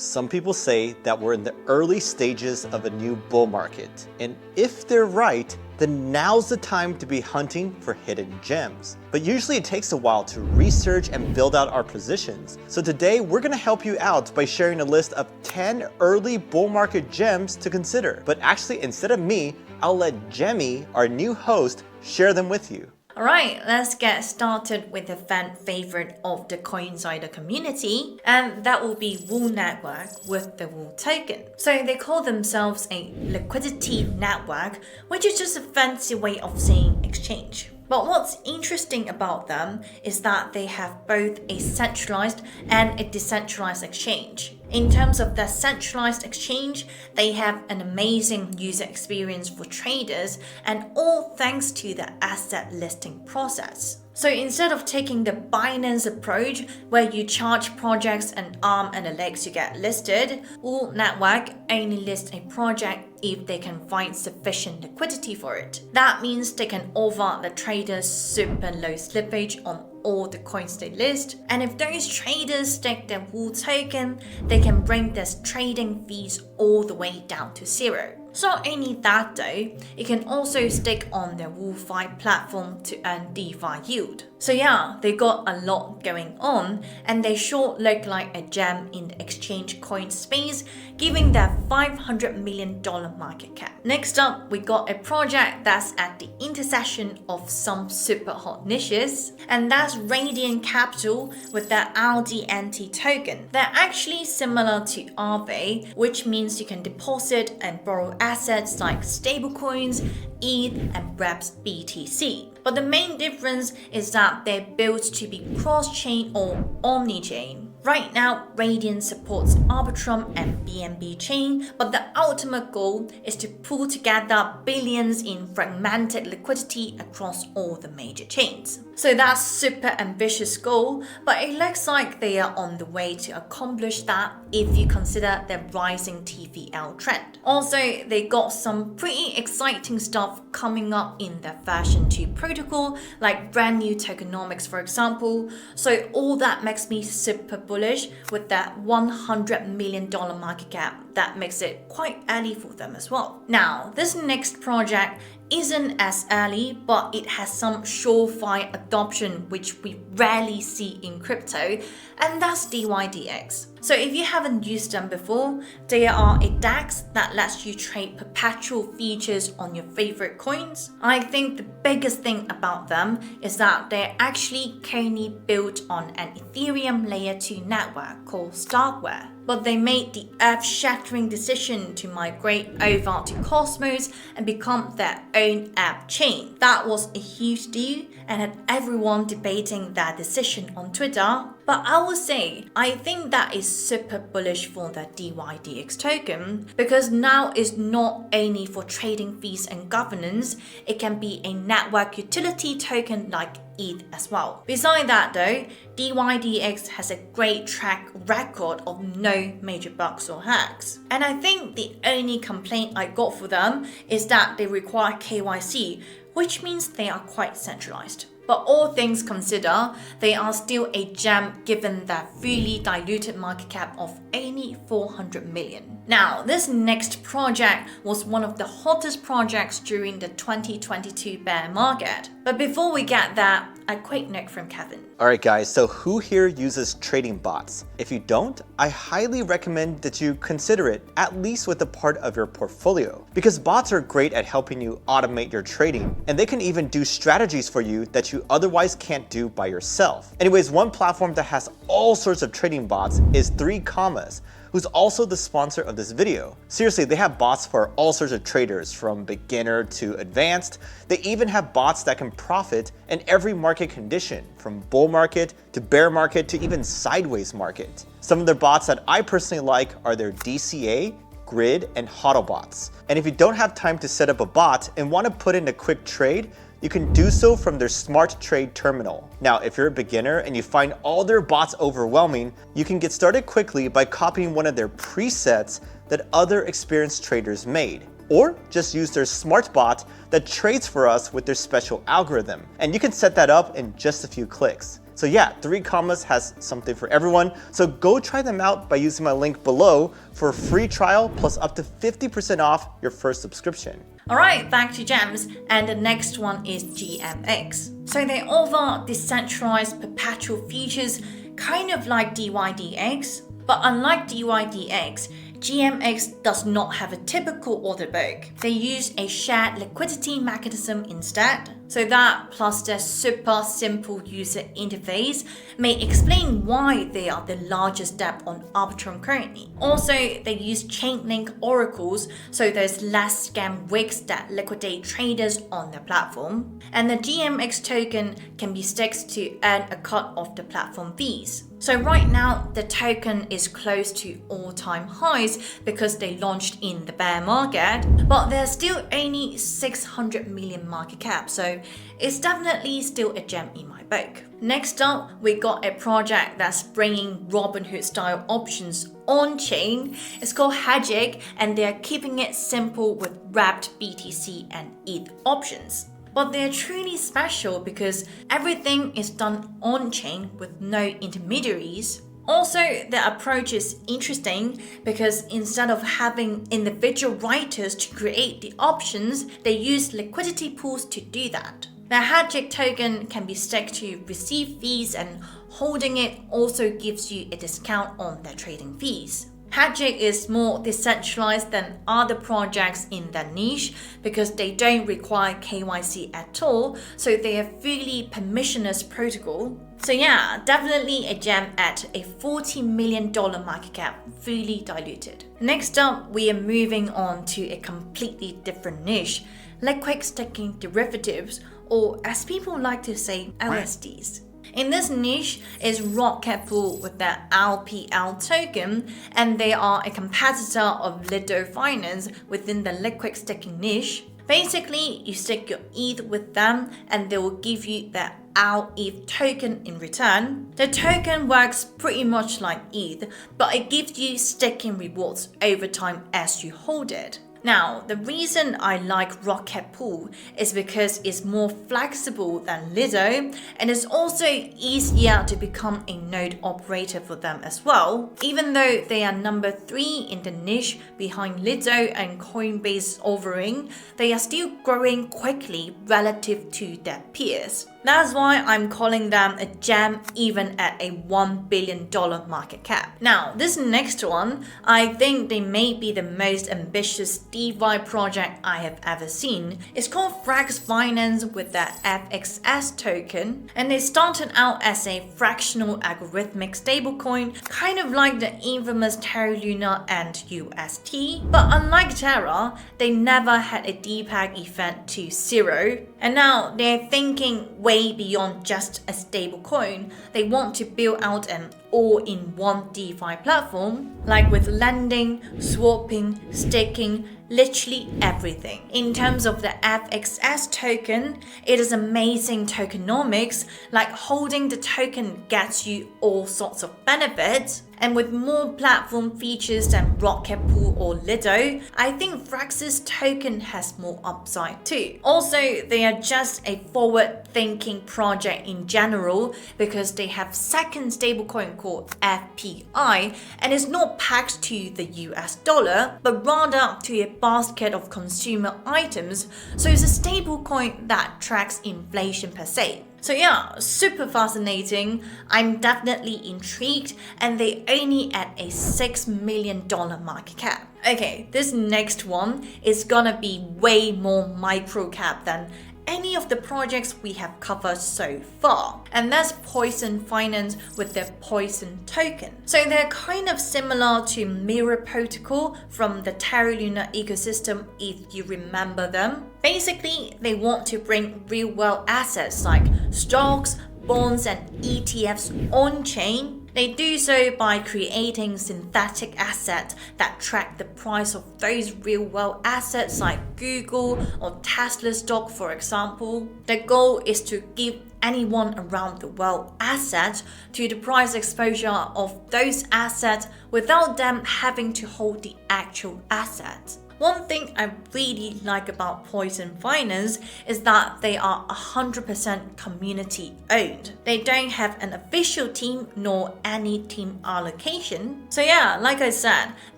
Some people say that we're in the early stages of a new bull market, and if they're right, then now's the time to be hunting for hidden gems. But usually it takes a while to research and build out our positions. So today we're gonna help you out by sharing a list of 10 early bull market gems to consider. But actually, instead of me, I'll let Jemmy, our new host, share them with you. Alright, let's get started with the fan favorite of the Coinsider community, and that will be Wool Network with the Wool token. So they call themselves a liquidity network, which is just a fancy way of saying exchange. But what's interesting about them is that they have both a centralized and a decentralized exchange. In terms of the centralized exchange, they have an amazing user experience for traders, and all thanks to the asset listing process. So instead of taking the Binance approach where you charge projects an arm and a leg to get listed, Wool Network only lists a project if they can find sufficient liquidity for it. That means they can offer the traders super low slippage on all the coins they list, and if those traders stake their Wool token, they can bring their trading fees all the way down to zero. So not only that though, you can also stake on their WoolFi platform to earn DeFi yield. So yeah, they got a lot going on, and they sure look like a gem in the exchange coin space, giving their $500 million market cap. Next up, we got a project that's at the intersection of some super hot niches, and that's Radiant Capital with their RDNT token. They're actually similar to Aave, which means you can deposit and borrow assets like stablecoins, ETH, and perhaps BTC. But the main difference is that they're built to be cross-chain or omni-chain. Right now, Radiant supports Arbitrum and BNB chain, but the ultimate goal is to pull together billions in fragmented liquidity across all the major chains. So that's super ambitious goal, but it looks like they are on the way to accomplish that if you consider the rising TVL trend. Also, they got some pretty exciting stuff coming up in their version 2 protocol, like brand new tokenomics for example. So all that makes me super bullish with that $100 million market cap. That makes it quite early for them as well. Now, this next project isn't as early, but it has some surefire adoption which we rarely see in crypto, and that's DYDX. So if you haven't used them before, they are a DEX that lets you trade perpetual futures on your favorite coins. I think the biggest thing about them is that they're actually currently built on an Ethereum layer 2 network called Starkware. But they made the earth-shattering decision to migrate over to Cosmos and become their own app chain. That was a huge deal and had everyone debating that decision on Twitter. But I will say, I think that is super bullish for the DYDX token, because now it's not only for trading fees and governance, it can be a network utility token like ETH as well. Besides that though, DYDX has a great track record of no major bugs or hacks. And I think the only complaint I got for them is that they require KYC, which means they are quite centralized. But all things considered, they are still a gem given their fully diluted market cap of only 400 million. Now, this next project was one of the hottest projects during the 2022 bear market. But before we get there, a quick note from Kevin. Alright guys, so who here uses trading bots? If you don't, I highly recommend that you consider it, at least with a part of your portfolio. Because bots are great at helping you automate your trading, and they can even do strategies for you that you otherwise can't do by yourself. Anyways, one platform that has all sorts of trading bots is 3 Commas, who's also the sponsor of this video. Seriously, they have bots for all sorts of traders, from beginner to advanced. They even have bots that can profit in every market condition, from bull market to bear market to even sideways market. Some of their bots that I personally like are their DCA, Grid, and HODL bots. And if you don't have time to set up a bot and want to put in a quick trade, you can do so from their Smart Trade terminal. Now, if you're a beginner and you find all their bots overwhelming, you can get started quickly by copying one of their presets that other experienced traders made. Or just use their smart bot that trades for us with their special algorithm. And you can set that up in just a few clicks. So yeah, 3 Commas has something for everyone. So go try them out by using my link below for a free trial plus up to 50% off your first subscription. Alright, back to GEMs, and the next one is GMX. So they offer decentralized perpetual futures, kind of like DYDX, but unlike DYDX, GMX does not have a typical order book. They use a shared liquidity mechanism instead. So that, plus their super simple user interface, may explain why they are the largest dApp on Arbitrum currently. Also, they use Chainlink oracles, so there's less scam wicks that liquidate traders on their platform. And the GMX token can be staked to earn a cut of the platform fees. So right now, the token is close to all-time highs because they launched in the bear market, but there's still only 600 million market cap, so it's definitely still a gem in my book. Next up, we got a project that's bringing Robinhood style options on chain. It's called Hedgic, and they're keeping it simple with wrapped BTC and ETH options. But they're truly special because everything is done on-chain with no intermediaries. Also, their approach is interesting because instead of having individual writers to create the options, they use liquidity pools to do that. The Hedgic token can be staked to receive fees, and holding it also gives you a discount on their trading fees. Hedgic is more decentralized than other projects in their niche because they don't require KYC at all, so they are fully permissionless protocol. So yeah, definitely a gem at a $40 million market cap, fully diluted. Next up, we are moving on to a completely different niche, liquid staking derivatives, or as people like to say, LSDs. In this niche is Rocket Pool with their LPL token, and they are a competitor of Lido Finance within the liquid staking niche. Basically, you stake your ETH with them and they will give you their LETH token in return. The token works pretty much like ETH, but it gives you staking rewards over time as you hold it. Now, the reason I like Rocket Pool is because it's more flexible than Lido, and it's also easier to become a node operator for them as well. Even though they are number 3 in the niche behind Lido and Coinbase offering, they are still growing quickly relative to their peers. That's why I'm calling them a gem even at a $1 billion market cap. Now, this next one, I think they may be the most ambitious DeFi project I have ever seen. It's called Frax Finance with their FXS token, and they started out as a fractional algorithmic stablecoin, kind of like the infamous Terra Luna and UST. But unlike Terra, they never had a DPEG event to 0, and now they're thinking way beyond just a stablecoin. They want to build out an all-in-one DeFi platform, like with lending, swapping, staking, literally everything. In terms of the FXS token, it is amazing tokenomics, like holding the token gets you all sorts of benefits. And with more platform features than Rocket Pool or Lido, I think Frax's token has more upside too. Also, they are just a forward-thinking project in general because they have second stablecoin called FPI, and it's not pegged to the US dollar, but rather to a basket of consumer items, so it's a stablecoin that tracks inflation per se. So yeah, super fascinating. I'm definitely intrigued, and they only at a $6 million market cap. Okay, this next one is gonna be way more micro cap than any of the projects we have covered so far, and that's Poison Finance with their Poison token. So they're kind of similar to Mirror Protocol from the Terra Luna ecosystem, if you remember them. Basically, they want to bring real-world assets like stocks, bonds, and ETFs on-chain. They do so by creating synthetic assets that track the price of those real-world assets like Google or Tesla stock, for example. The goal is to give anyone around the world access to the price exposure of those assets without them having to hold the actual assets. One thing I really like about Poison Finance is that they are 100% community owned. They don't have an official team nor any team allocation. So yeah, like I said,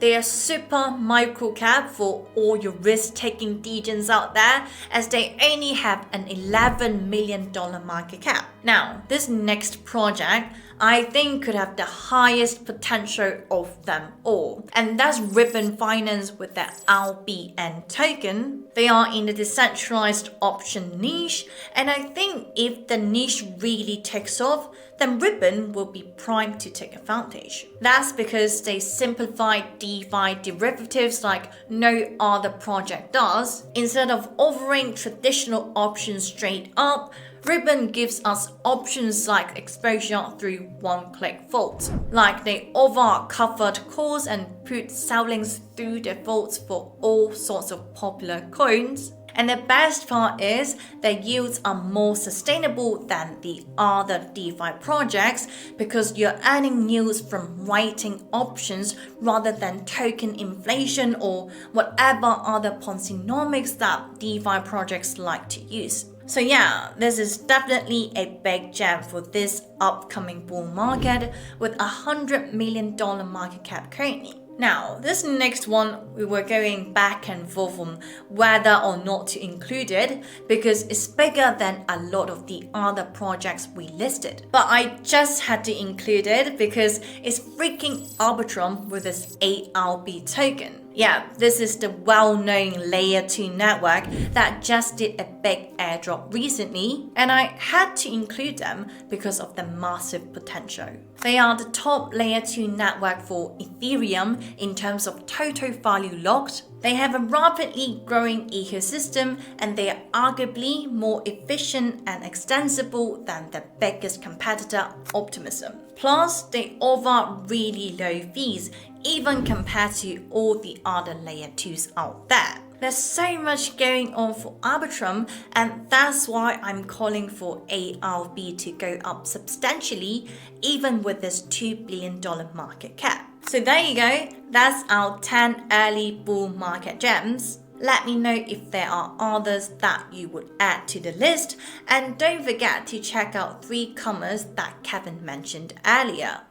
they are super micro cap for all your risk-taking degens out there, as they only have an $11 million market cap. Now, this next project I think could have the highest potential of them all, and that's Ribbon Finance with their RBN token. They are in the decentralized option niche, and I think if the niche really takes off, then Ribbon will be primed to take advantage. That's because they simplify DeFi derivatives like no other project does. Instead of offering traditional options straight up, Ribbon gives us options like exposure through one-click vaults. Like they offer covered calls and put sellings through the vaults for all sorts of popular coins. And the best part is their yields are more sustainable than the other DeFi projects because you're earning yields from writing options rather than token inflation or whatever other Ponzinomics that DeFi projects like to use. So yeah, this is definitely a big gem for this upcoming bull market with $100 million market cap currently. Now, this next one, we were going back and forth on whether or not to include it because it's bigger than a lot of the other projects we listed. But I just had to include it because it's freaking Arbitrum with its ARB token. Yeah, this is the well-known Layer 2 network that just did a big airdrop recently, and I had to include them because of the massive potential. They are the top Layer 2 network for Ethereum in terms of total value locked. They have a rapidly growing ecosystem, and they are arguably more efficient and extensible than their biggest competitor, Optimism. Plus, they offer really low fees, even compared to all the other Layer 2s out there. There's so much going on for Arbitrum, and that's why I'm calling for ARB to go up substantially, even with this $2 billion market cap. So there you go, that's our 10 early bull market gems. Let me know if there are others that you would add to the list, and don't forget to check out 3 commas that Kevin mentioned earlier.